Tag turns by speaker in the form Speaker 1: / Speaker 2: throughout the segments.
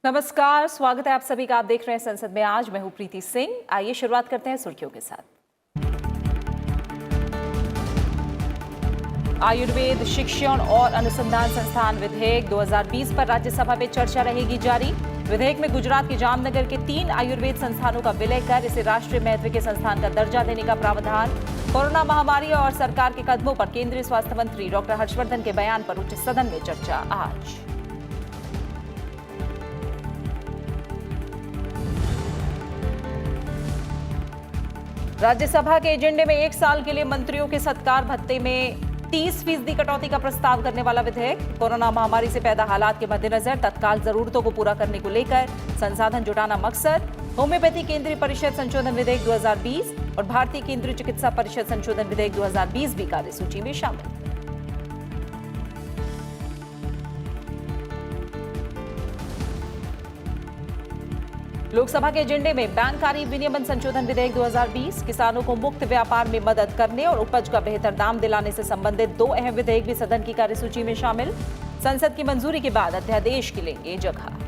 Speaker 1: नमस्कार, स्वागत है आप सभी का। आप देख रहे हैं संसद में आज। मैं हूं प्रीति सिंह। आइए शुरुआत करते हैं सुर्खियों के साथ। आयुर्वेद शिक्षण और अनुसंधान संस्थान विधेयक 2020 पर राज्यसभा में चर्चा रहेगी जारी। विधेयक में गुजरात के जामनगर के 3 आयुर्वेद संस्थानों का विलय कर इसे राष्ट्रीय महत्व के संस्थान का दर्जा देने का प्रावधान। कोरोना महामारी और सरकार के कदमों पर केंद्रीय स्वास्थ्य मंत्री डॉक्टर हर्षवर्धन के बयान पर उच्च सदन में चर्चा आज। राज्यसभा के एजेंडे में 1 साल के लिए मंत्रियों के सत्कार भत्ते में 30% कटौती का प्रस्ताव करने वाला विधेयक। कोरोना महामारी से पैदा हालात के मद्देनजर तत्काल जरूरतों को पूरा करने को लेकर संसाधन जुटाना मकसद। होम्योपैथी केंद्रीय परिषद संशोधन विधेयक 2020 और भारतीय केंद्रीय चिकित्सा परिषद संशोधन विधेयक 2020 भी कार्यसूची में शामिल। लोकसभा के एजेंडे में बैंककारी विनियमन संशोधन विधेयक 2020, किसानों को मुक्त व्यापार में मदद करने और उपज का बेहतर दाम दिलाने से संबंधित 2 अहम विधेयक भी सदन की कार्यसूची में शामिल। संसद की मंजूरी के बाद अध्यादेश की लेंगे जगह।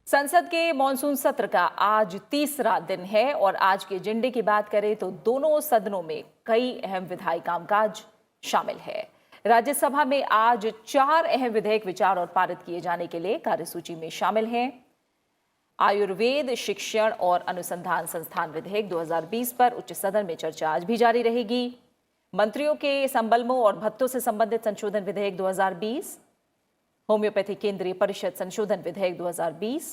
Speaker 1: संसद के मॉनसून सत्र का आज तीसरा दिन है और आज के एजेंडे की बात करें तो दोनों सदनों में कई अहम विधायी कामकाज शामिल है। राज्यसभा में आज 4 अहम विधेयक विचार और पारित किए जाने के लिए कार्यसूची में शामिल हैं। आयुर्वेद शिक्षण और अनुसंधान संस्थान विधेयक 2020 पर उच्च सदन में चर्चा आज भी जारी रहेगी। मंत्रियों के संबलमों और भत्तों से संबंधित संशोधन विधेयक 2020, होम्योपैथी केंद्रीय परिषद संशोधन विधेयक 2020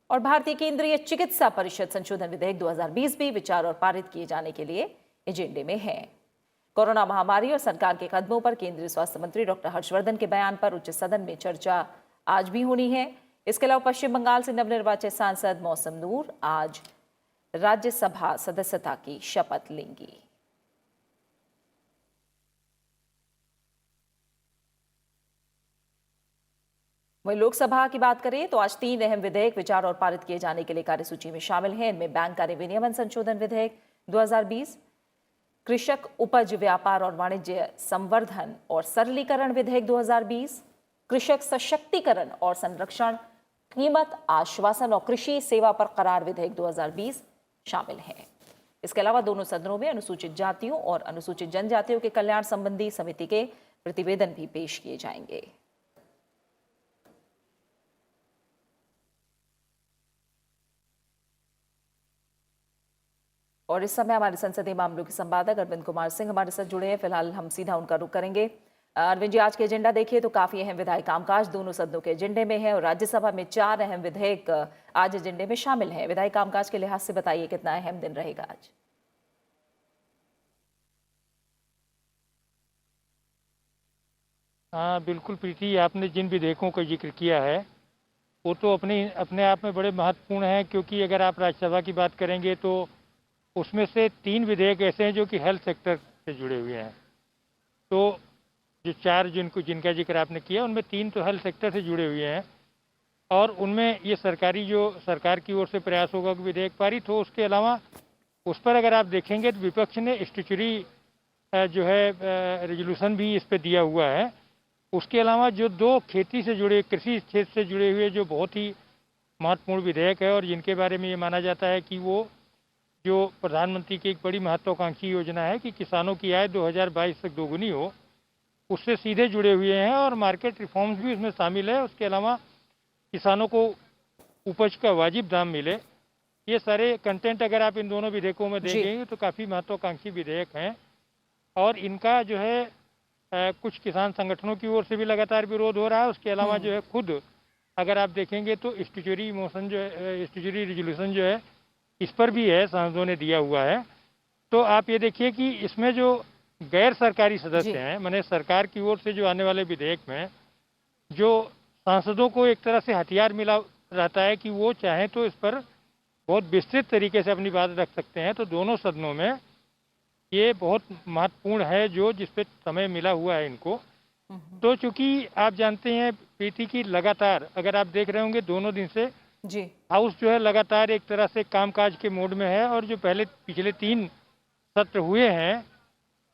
Speaker 1: और भारतीय केंद्रीय चिकित्सा परिषद संशोधन विधेयक 2020 भी विचार और पारित किए जाने के लिए एजेंडे में है। कोरोना महामारी और सरकार के कदमों पर केंद्रीय स्वास्थ्य मंत्री डॉक्टर हर्षवर्धन के बयान पर उच्च सदन में चर्चा आज भी होनी है। इसके अलावा पश्चिम बंगाल से नवनिर्वाचित सांसद मौसम नूर आज राज्यसभा सदस्यता की शपथ लेंगी। वहीं लोकसभा की बात करें तो आज 3 अहम विधेयक विचार और पारित किए जाने के लिए कार्यसूची में शामिल हैं। इनमें बैंककारी विनियमन संशोधन विधेयक 2020, कृषक उपज व्यापार और वाणिज्य संवर्धन और सरलीकरण विधेयक 2020, कृषक सशक्तिकरण और संरक्षण, कीमत आश्वासन और कृषि सेवा पर करार विधेयक 2020 शामिल हैं। इसके अलावा दोनों सदनों में अनुसूचित जातियों और अनुसूचित जनजातियों के कल्याण संबंधी समिति के प्रतिवेदन भी पेश किए जाएंगे। और इस समय हमारे संसदीय मामलों के संपादक अरविंद कुमार सिंह हमारे साथ जुड़े हैं। फिलहाल हम सीधा उनका रुख करेंगे। अरविंद जी, आज के एजेंडा देखिए तो काफी अहम विधायी कामकाज दोनों सदनों के एजेंडे में है और राज्यसभा में 4 अहम विधेयक आज एजेंडे में शामिल हैं। विधायी कामकाज के लिहाज से बताइए कितना अहम दिन रहेगा आज?
Speaker 2: हाँ बिल्कुल प्रीति, आपने जिन विधेयकों का जिक्र किया है वो तो अपने आप में बड़े महत्वपूर्ण हैं, क्योंकि अगर आप राज्यसभा की बात करेंगे तो उसमें से 3 विधेयक ऐसे हैं जो कि हेल्थ सेक्टर से जुड़े हुए हैं। तो जो 4 जिनका जिक्र आपने किया उनमें 3 तो हेल्थ सेक्टर से जुड़े हुए हैं और उनमें ये सरकार की ओर से प्रयास होगा कि विधेयक पारित हो। उसके अलावा उस पर अगर आप देखेंगे तो विपक्ष ने स्टैट्यूटरी जो है रेजोल्यूशन भी इस पर दिया हुआ है। उसके अलावा जो 2 खेती से जुड़े, कृषि क्षेत्र से जुड़े हुए जो बहुत ही महत्वपूर्ण विधेयक है और जिनके बारे में ये माना जाता है कि वो जो प्रधानमंत्री की एक बड़ी महत्वाकांक्षी योजना है कि किसानों की आय 2022 तक दोगुनी हो, उससे सीधे जुड़े हुए हैं और मार्केट रिफॉर्म्स भी उसमें शामिल है। उसके अलावा किसानों को उपज का वाजिब दाम मिले, ये सारे कंटेंट अगर आप इन दोनों विधेयकों में देखेंगे तो काफ़ी महत्वाकांक्षी विधेयक हैं और इनका जो है कुछ किसान संगठनों की ओर से भी लगातार विरोध हो रहा है। उसके अलावा जो है खुद अगर आप देखेंगे तो स्टैट्यूटरी मोशन जो है, स्टैट्यूटरी रेजोल्यूशन जो है इस पर भी है, सांसदों ने दिया हुआ है। तो आप ये देखिए कि इसमें जो गैर सरकारी सदस्य हैं, माने सरकार की ओर से जो आने वाले विधेयक में जो सांसदों को एक तरह से हथियार मिला रहता है कि वो चाहें तो इस पर बहुत विस्तृत तरीके से अपनी बात रख सकते हैं। तो दोनों सदनों में ये बहुत महत्वपूर्ण है जो जिस पे समय मिला हुआ है इनको। तो चूंकि आप जानते हैं प्रीति की लगातार अगर आप देख रहे होंगे दोनों दिन से
Speaker 1: जी।
Speaker 2: हाउस जो है लगातार एक तरह से कामकाज के मोड में है, और जो पिछले 3 सत्र हुए हैं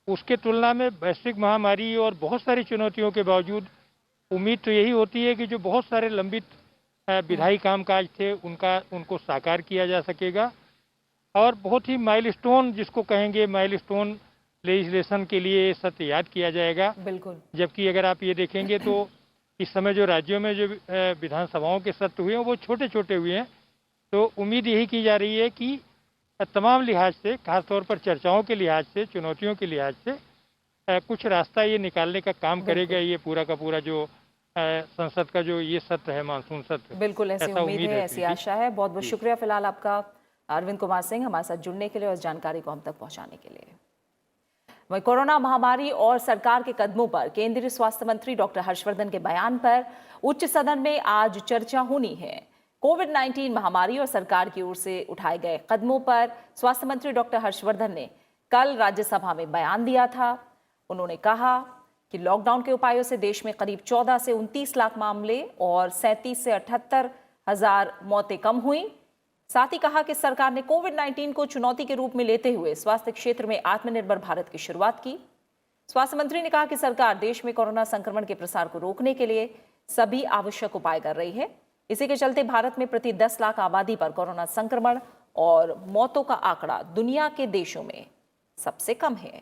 Speaker 2: उसके तुलना में वैश्विक महामारी और बहुत सारी चुनौतियों के बावजूद उम्मीद तो यही होती है कि जो बहुत सारे लंबित विधायी कामकाज थे उनको साकार किया जा सकेगा, और बहुत ही माइलस्टोन जिसको कहेंगे माइलस्टोन लेजिस्लेशन के लिए ये सत्र याद किया जाएगा।
Speaker 1: बिल्कुल।
Speaker 2: जबकि अगर आप ये देखेंगे तो इस समय जो राज्यों में जो विधानसभाओं के सत्र हुए हैं वो छोटे छोटे हुए हैं, तो उम्मीद यही की जा रही है कि तमाम लिहाज से, खासतौर पर चर्चाओं के लिहाज से, चुनौतियों के लिहाज से कुछ रास्ता ये निकालने का काम करेगा ये पूरा का पूरा जो संसद का जो ये सत्र है, मानसून सत्र।
Speaker 1: बिल्कुल ऐसी उम्मीद है, ऐसी आशा है। बहुत बहुत शुक्रिया फिलहाल आपका अरविंद कुमार सिंह हमारे साथ जुड़ने के लिए और इस जानकारी को हम तक पहुंचाने के लिए। वहीं कोरोना महामारी और सरकार के कदमों पर केंद्रीय स्वास्थ्य मंत्री डॉक्टर हर्षवर्धन के बयान पर उच्च सदन में आज चर्चा होनी है। कोविड-19 महामारी और सरकार की ओर से उठाए गए कदमों पर स्वास्थ्य मंत्री डॉक्टर हर्षवर्धन ने कल राज्यसभा में बयान दिया था। उन्होंने कहा कि लॉकडाउन के उपायों से देश में करीब 14 से 29 लाख मामले और 37 से 78 हजार मौतें कम हुई। साथ ही कहा कि सरकार ने कोविड-19 को चुनौती के रूप में लेते हुए स्वास्थ्य क्षेत्र में आत्मनिर्भर भारत की शुरुआत की। स्वास्थ्य मंत्री ने कहा कि सरकार देश में कोरोना संक्रमण के प्रसार को रोकने के लिए सभी आवश्यक उपाय कर रही है। इसी के चलते भारत में प्रति 10 लाख आबादी पर कोरोना संक्रमण और मौतों का आंकड़ा दुनिया के देशों में सबसे कम है।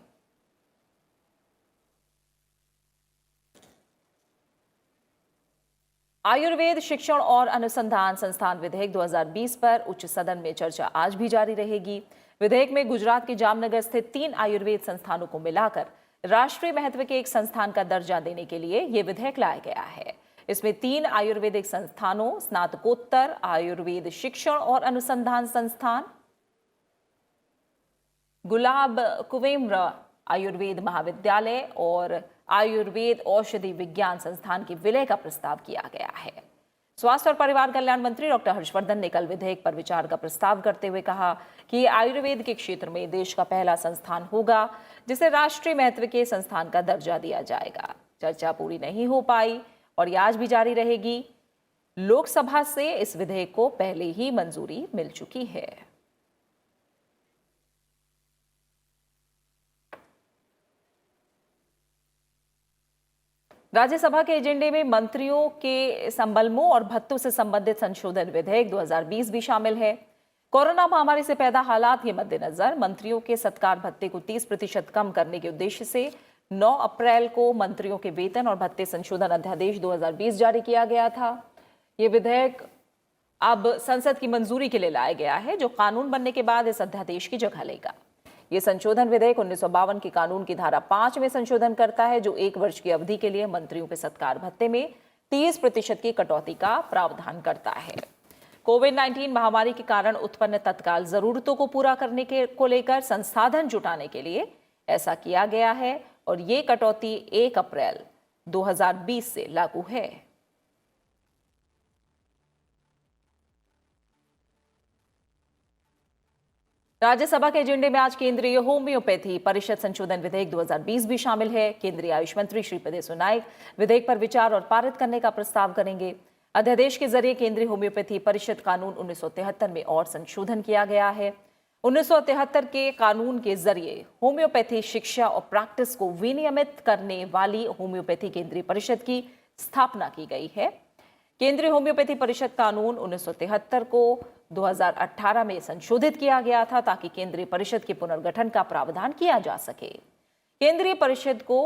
Speaker 1: आयुर्वेद शिक्षण और अनुसंधान संस्थान विधेयक 2020 पर उच्च सदन में चर्चा आज भी जारी रहेगी। विधेयक में गुजरात के जामनगर स्थित 3 आयुर्वेद संस्थानों को मिलाकर राष्ट्रीय महत्व के एक संस्थान का दर्जा देने के लिए यह विधेयक लाया गया है। इसमें 3 आयुर्वेदिक संस्थानों, स्नातकोत्तर आयुर्वेद शिक्षण और अनुसंधान संस्थान, गुलाब कुवेम्र आयुर्वेद महाविद्यालय और आयुर्वेद औषधि विज्ञान संस्थान के विलय का प्रस्ताव किया गया है। स्वास्थ्य और परिवार कल्याण मंत्री डॉक्टर हर्षवर्धन ने कल विधेयक पर विचार का प्रस्ताव करते हुए कहा कि आयुर्वेद के क्षेत्र में देश का पहला संस्थान होगा जिसे राष्ट्रीय महत्व के संस्थान का दर्जा दिया जाएगा। चर्चा पूरी नहीं हो पाई और ये आज भी जारी रहेगी। लोकसभा से इस विधेयक को पहले ही मंजूरी मिल चुकी है। राज्यसभा के एजेंडे में मंत्रियों के संबलमों और भत्तों से संबंधित संशोधन विधेयक 2020 भी शामिल है। कोरोना महामारी से पैदा हालात के मद्देनजर मंत्रियों के सत्कार भत्ते को 30% कम करने के उद्देश्य से 9 अप्रैल को मंत्रियों के वेतन और भत्ते संशोधन अध्यादेश 2020 जारी किया गया था। ये विधेयक अब संसद की मंजूरी के लिए लाया गया है, जो कानून बनने के बाद इस अध्यादेश की जगह लेगा। ये संशोधन विधेयक 1952 के कानून की धारा 5 में संशोधन करता है, जो 1 वर्ष की अवधि के लिए मंत्रियों के सत्कार भत्ते में 30% की कटौती का प्रावधान करता है। कोविड-19 महामारी के कारण उत्पन्न तत्काल जरूरतों को पूरा करने को लेकर संसाधन जुटाने के लिए ऐसा किया गया है और ये कटौती 1 अप्रैल 2020 से लागू है। राज्यसभा के एजेंडे में आज केंद्रीय होम्योपैथी परिषद संशोधन विधेयक 2020 भी शामिल है। केंद्रीय आयुष मंत्री श्रीपद येसो नाइक विधेयक पर विचार और पारित करने का प्रस्ताव करेंगे। अध्यादेश के जरिए केंद्रीय होम्योपैथी परिषद कानून 1973 में और संशोधन किया गया है। 1973 के कानून के जरिए होम्योपैथी शिक्षा और प्रैक्टिस को विनियमित करने वाली होम्योपैथी केंद्रीय परिषद की स्थापना की गई है। केंद्रीय होम्योपैथी परिषद कानून 1973 को 2018 में संशोधित किया गया था ताकि केंद्रीय परिषद के पुनर्गठन का प्रावधान किया जा सके। केंद्रीय परिषद को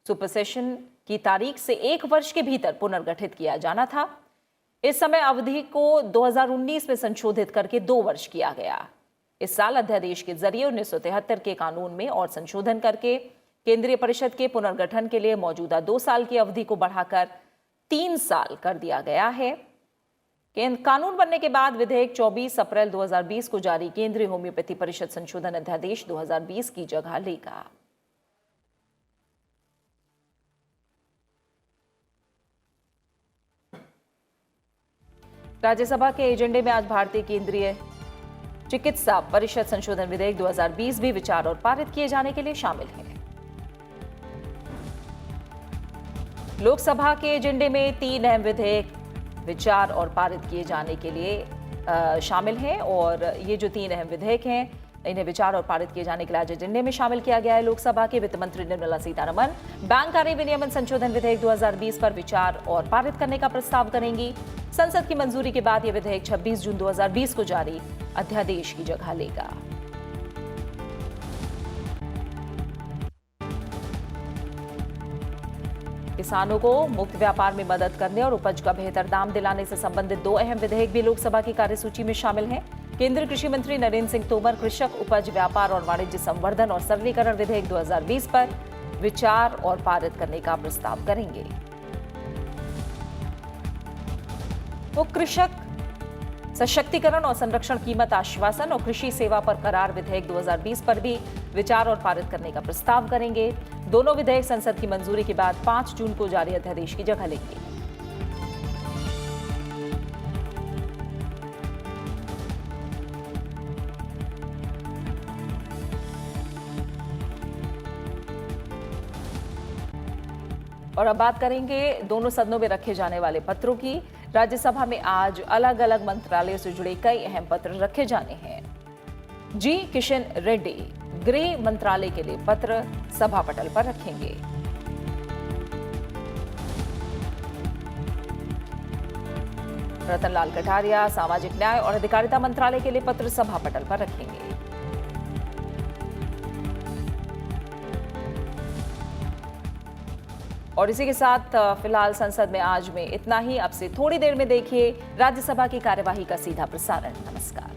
Speaker 1: सुपरसेशन की तारीख से 1 वर्ष के भीतर पुनर्गठित किया जाना था। इस समय अवधि को 2019 में संशोधित करके 2 वर्ष किया गया। इस साल अध्यादेश के जरिए 1973 के कानून में और संशोधन करके केंद्रीय परिषद के पुनर्गठन के लिए मौजूदा 2 साल की अवधि को बढ़ाकर 3 साल कर दिया गया है। कानून बनने के बाद विधेयक 24 अप्रैल 2020 को जारी केंद्रीय होम्योपैथी परिषद संशोधन अध्यादेश 2020 की जगह लेगा। राज्यसभा के एजेंडे में आज भारतीय केंद्रीय चिकित्सा परिषद संशोधन विधेयक 2020 भी विचार और पारित किए जाने के लिए शामिल है। लोकसभा के एजेंडे में 3 अहम विधेयक विचार और पारित किए जाने के लिए शामिल हैं और ये जो 3 अहम विधेयक हैं इन्हें विचार और पारित किए जाने के लिए आज एजेंडे में शामिल किया गया है। लोकसभा के वित्त मंत्री निर्मला सीतारमण बैंक कार्य विनियमन संशोधन विधेयक 2020 पर विचार और पारित करने का प्रस्ताव करेंगी। संसद की मंजूरी के बाद यह विधेयक 26 जून 2020 को जारी अध्यादेश की जगह लेगा। किसानों को मुक्त व्यापार में मदद करने और उपज का बेहतर दाम दिलाने से संबंधित 2 अहम विधेयक भी लोकसभा की कार्यसूची में शामिल हैं। केंद्रीय कृषि मंत्री नरेंद्र सिंह तोमर कृषक उपज व्यापार और वाणिज्य संवर्धन और सरलीकरण विधेयक 2020 पर विचार और पारित करने का प्रस्ताव करेंगे। वो कृषक सशक्तिकरण और संरक्षण कीमत आश्वासन और कृषि सेवा पर करार विधेयक 2020 पर भी विचार और पारित करने का प्रस्ताव करेंगे। दोनों विधेयक संसद की मंजूरी के बाद 5 जून को जारी अध्यादेश की जगह लेंगे। और अब बात करेंगे दोनों सदनों में रखे जाने वाले पत्रों की। राज्यसभा में आज अलग अलग मंत्रालयों से जुड़े कई अहम पत्र रखे जाने हैं। जी किशन रेड्डी गृह मंत्रालय के लिए पत्र सभा पटल पर रखेंगे। रतनलाल कटारिया सामाजिक न्याय और अधिकारिता मंत्रालय के लिए पत्र सभा पटल पर रखेंगे। और इसी के साथ फिलहाल संसद में आज में इतना ही। अब से थोड़ी देर में देखिए राज्यसभा की कार्यवाही का सीधा प्रसारण। नमस्कार।